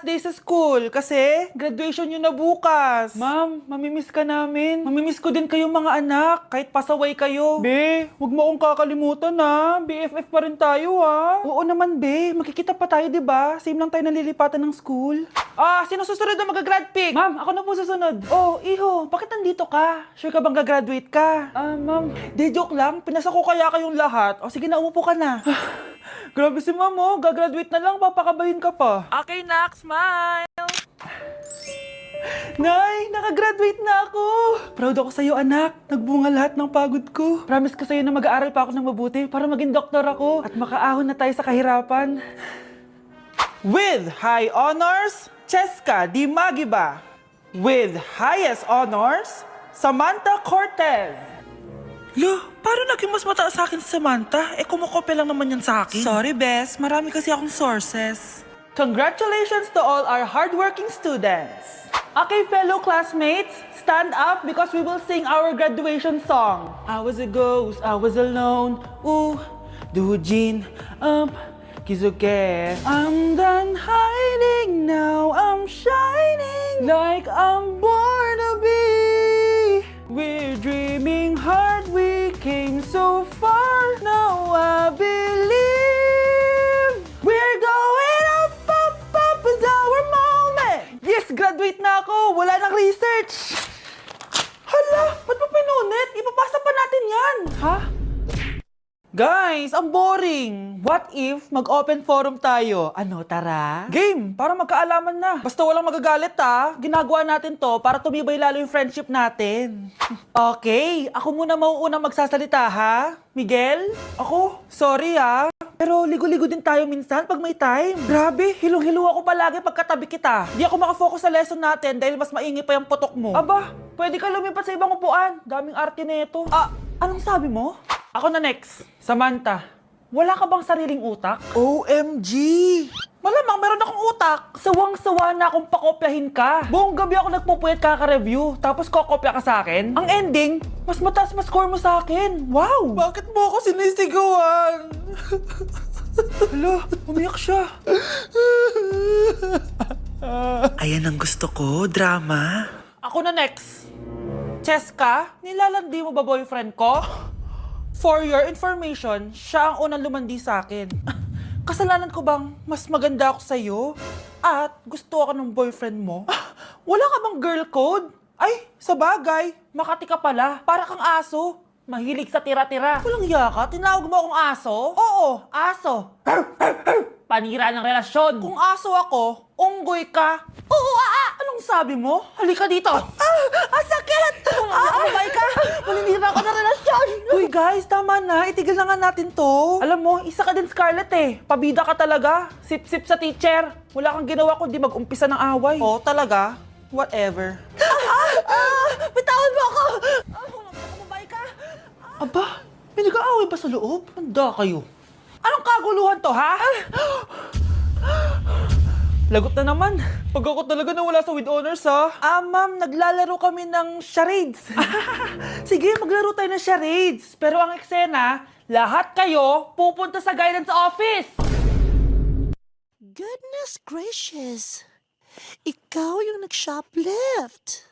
last day sa school kasi graduation nyo na bukas. Ma'am, mamimiss ka namin. Mamimiss ko din kayong mga anak kahit pasaway kayo. Be, huwag mo akong kakalimutan ha. BFF pa rin tayo ha. Oo naman be, makikita pa tayo diba? Same lang tayo nalilipatan ng school. Sino susunod na mag-grad pick? Ma'am, ako na po susunod. Oh, iho, bakit nandito ka? Sure ka bang gagraduate ka? Ma'am, di joke lang. Pinasa ko kaya kayong lahat. O sige na, umupo ka na. Grabe si ma'am oh, gagraduate na lang, papakabahin ka pa. Okay, Nak, smile! Nay, nakagraduate na ako! Proud ako sa'yo, anak. Nagbunga lahat ng pagod ko. Promise ko sa'yo na mag-aaral pa ako ng mabuti para maging doktor ako at makaahon na tayo sa kahirapan. With high honors, Cheska Di Magiba. With highest honors, Samantha Cortez. Lo, paano naging mas mataas sa akin si Samantha? Kumukopya lang naman yan sa akin. Sorry, Bes. Marami kasi akong sources. Congratulations to all our hardworking students. Okay, fellow classmates, stand up because we will sing our graduation song. I was a ghost, I was alone. Ooh, Dujin, Kizuke. I'm done hiding now, I'm shining like I'm born to be. We're dreaming hard, we came so far. Now I believe we're going up, up, up is our moment. Yes, graduate na ako. Wala nang research. Hala, ba't mo pinunit? Ipapasa pa natin yan. Ha? Guys, ang boring. What if mag-open forum tayo? Ano, tara? Game, para magkaalaman na. Basta walang magagalit ha. Ginagawa natin to para tumibay lalo yung friendship natin. Okay, ako muna mauunang magsasalita ha. Miguel? Ako? Sorry ha. Pero ligo-ligo din tayo minsan pag may time. Grabe, hilong-hilo ako palagi pagkatabi kita. Di ako makafocus sa lesson natin dahil mas maingay pa yung putok mo. Aba, pwede ka lumipat sa ibang upuan. Daming arte nito. Anong sabi mo? Ako na next. Samantha, wala ka bang sariling utak? OMG! Malamang meron akong utak. Sawang-sawa na akong pakopyahin ka. Buong gabi ako nagpupuyat kaka-review, tapos kokopya ka sa akin. Ang ending, mas mataas mas score mo sa akin. Wow! Bakit mo ako sinisigawan? Hala, umiyak siya. Ayan ang gusto ko, drama. Ako na next. Cheska, nilalandi mo ba boyfriend ko? For your information, siya ang unang lumandi sa akin. Kasalanan ko bang mas maganda ako sa'yo? At gusto ako ng boyfriend mo? Wala ka bang girl code? Ay, sa bagay, makati ka pala. Para kang aso. Mahilig sa tira-tira. Walang yaka, tinawag mo akong aso? Oo, aso. Panira ng relasyon. Kung aso ako, unggoy ka. Oo, anong sabi mo? Halika dito. Sakit! Kung abay ka, maninira ako ng relasyon. Uy guys, tama na. Itigil na nga natin to. Alam mo, isa ka din Scarlett eh. Pabida ka talaga. Sip-sip sa teacher. Wala kang ginawa kundi mag-umpisa ng away. Oh, talaga? Whatever. Bitawan mo ako! Kumabay ka? Aba, may nag-aaway ba sa loob? Handa kayo. Anong kaguluhan to, ha? Lagot na naman. Pag ako talaga nawala sa with honors, ha? Ma'am, naglalaro kami ng charades. Sige, maglaro tayo ng charades. Pero ang eksena, lahat kayo pupunta sa guidance office. Goodness gracious! Ikaw yung nag-shoplift.